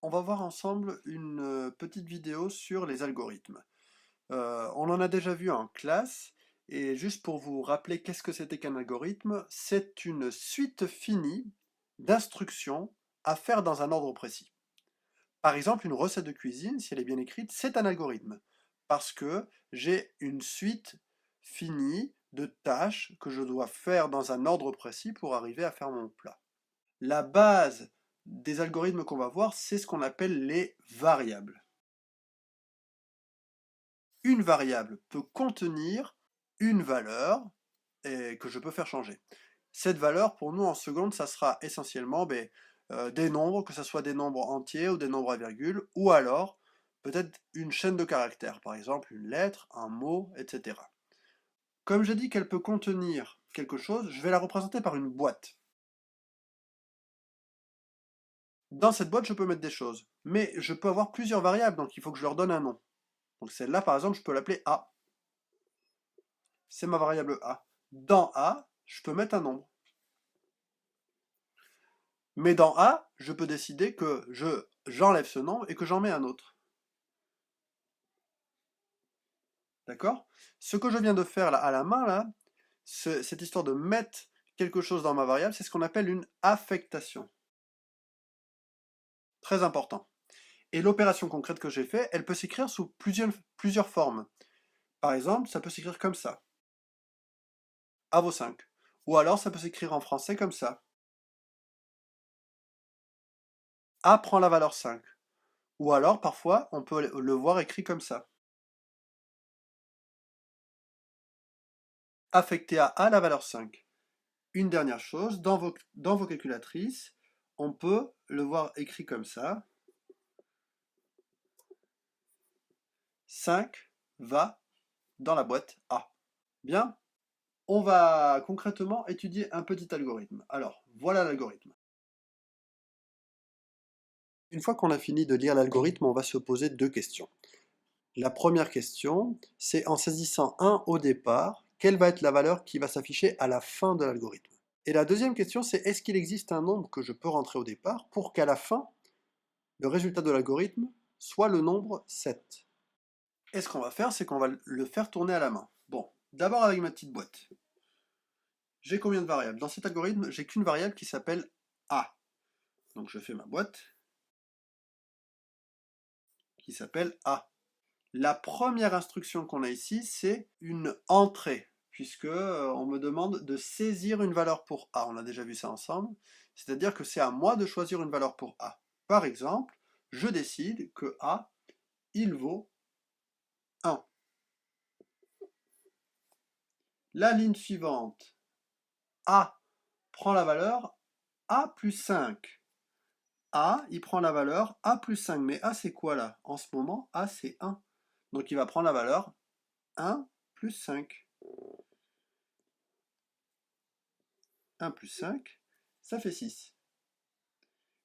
On va voir ensemble une petite vidéo sur les algorithmes. On en a déjà vu en classe, et juste pour vous rappeler qu'est-ce que c'était qu'un algorithme, c'est une suite finie d'instructions à faire dans un ordre précis. Par exemple, une recette de cuisine, si elle est bien écrite, c'est un algorithme, parce que j'ai une suite finie de tâches que je dois faire dans un ordre précis pour arriver à faire mon plat. La base des algorithmes qu'on va voir, c'est ce qu'on appelle les variables. Une variable peut contenir une valeur que je peux faire changer. Cette valeur, pour nous, en seconde, ça sera essentiellement des nombres, que ce soit des nombres entiers ou des nombres à virgule, ou alors peut-être une chaîne de caractères, par exemple une lettre, un mot, etc. Comme je dis qu'elle peut contenir quelque chose, je vais la représenter par une boîte. Dans cette boîte, je peux mettre des choses, mais je peux avoir plusieurs variables, donc il faut que je leur donne un nom. Donc celle-là, par exemple, je peux l'appeler A. C'est ma variable A. Dans A, je peux mettre un nombre. Mais dans A, je peux décider que j'enlève ce nombre et que j'en mets un autre. D'accord? Ce que je viens de faire là, à la main, là, cette histoire de mettre quelque chose dans ma variable, c'est ce qu'on appelle une affectation. Très important. Et l'opération concrète que j'ai faite, elle peut s'écrire sous plusieurs formes. Par exemple, ça peut s'écrire comme ça. A vaut 5. Ou alors ça peut s'écrire en français comme ça. A prend la valeur 5. Ou alors, parfois, on peut le voir écrit comme ça. Affecter à A la valeur 5. Une dernière chose, dans vos calculatrices, on peut le voir écrit comme ça. 5 va dans la boîte A. Bien, on va concrètement étudier un petit algorithme. Alors, voilà l'algorithme. Une fois qu'on a fini de lire l'algorithme, on va se poser deux questions. La première question, c'est en saisissant 1 au départ, quelle va être la valeur qui va s'afficher à la fin de l'algorithme? Et la deuxième question, c'est est-ce qu'il existe un nombre que je peux rentrer au départ pour qu'à la fin, le résultat de l'algorithme soit le nombre 7? Et ce qu'on va faire, c'est qu'on va le faire tourner à la main. Bon, d'abord avec ma petite boîte. J'ai combien de variables? Dans cet algorithme, j'ai qu'une variable qui s'appelle A. Donc je fais ma boîte qui s'appelle A. La première instruction qu'on a ici, c'est une entrée, puisque on me demande de saisir une valeur pour A. On a déjà vu ça ensemble. C'est-à-dire que c'est à moi de choisir une valeur pour A. Par exemple, je décide que A, il vaut 1. La ligne suivante, A prend la valeur A plus 5. A, il prend la valeur A plus 5. Mais A, c'est quoi là? En ce moment, A, c'est 1. Donc il va prendre la valeur 1 plus 5. 1 plus 5, ça fait 6.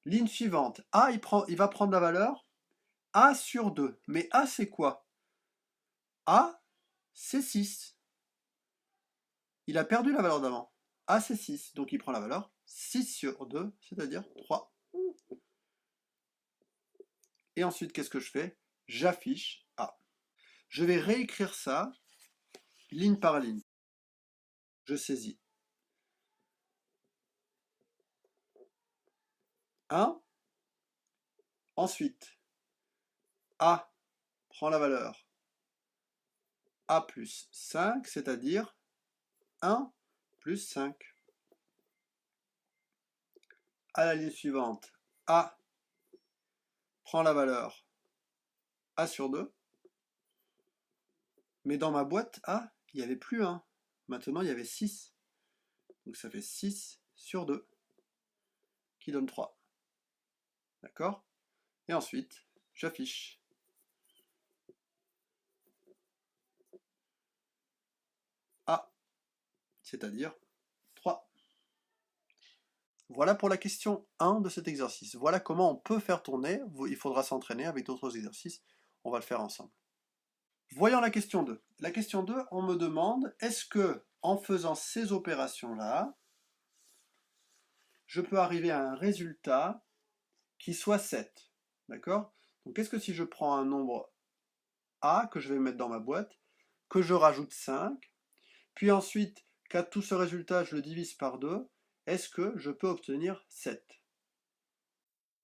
Ligne suivante, A, il va prendre la valeur A sur 2. Mais A, c'est quoi? A, c'est 6. Il a perdu la valeur d'avant. A, c'est 6. Donc il prend la valeur 6 sur 2, c'est-à-dire 3. Et ensuite, qu'est-ce que je fais? J'affiche A. Je vais réécrire ça ligne par ligne. Je saisis 1. Ensuite, A prend la valeur A plus 5, c'est-à-dire 1 plus 5. À la ligne suivante, A prend la valeur A sur 2. Mais dans ma boîte A, il n'y avait plus 1. Maintenant, il y avait 6. Donc ça fait 6 sur 2, qui donne 3. D'accord? Et ensuite, j'affiche A, c'est-à-dire 3. Voilà pour la question 1 de cet exercice. Voilà comment on peut faire tourner. Il faudra s'entraîner avec d'autres exercices. On va le faire ensemble. Voyons la question 2. La question 2, on me demande, est-ce que, en faisant ces opérations-là, je peux arriver à un résultat qui soit 7? D'accord? Donc qu'est-ce que si je prends un nombre A que je vais mettre dans ma boîte, que je rajoute 5, puis ensuite qu'à tout ce résultat je le divise par 2, est-ce que je peux obtenir 7?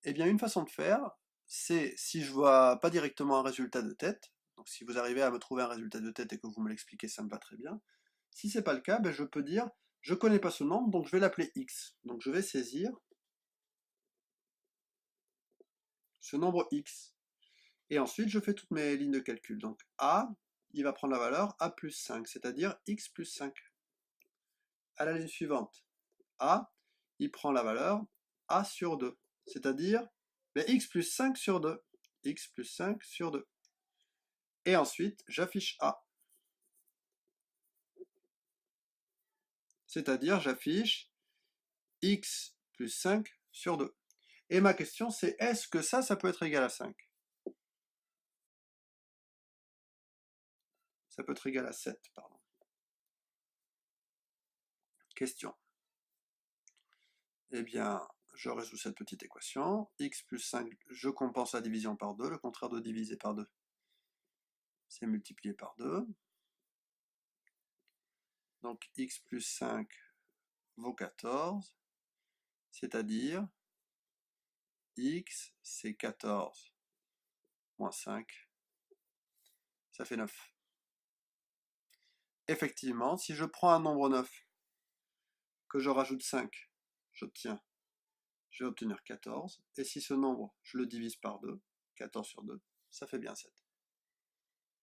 Eh bien une façon de faire, c'est si je vois pas directement un résultat de tête, donc si vous arrivez à me trouver un résultat de tête et que vous me l'expliquez, ça me va très bien. Si c'est pas le cas, ben je peux dire je connais pas ce nombre, donc je vais l'appeler x. Donc je vais saisir ce nombre x. Et ensuite, je fais toutes mes lignes de calcul. Donc a, il va prendre la valeur a plus 5, c'est-à-dire x plus 5. À la ligne suivante, a, il prend la valeur a sur 2, c'est-à-dire x plus 5 sur 2. X plus 5 sur 2. Et ensuite, j'affiche a, c'est-à-dire j'affiche x plus 5 sur 2. Et ma question, c'est est-ce que ça peut être égal à 5? Ça peut être égal à 7, pardon. Question. Eh bien, je résous cette petite équation. X plus 5, je compense la division par 2. Le contraire de diviser par 2, c'est multiplier par 2. Donc x plus 5 vaut 14, c'est-à-dire x, c'est 14 moins 5, ça fait 9. Effectivement, si je prends un nombre 9, que je rajoute 5, je vais obtenir 14. Et si ce nombre, je le divise par 2, 14 sur 2, ça fait bien 7.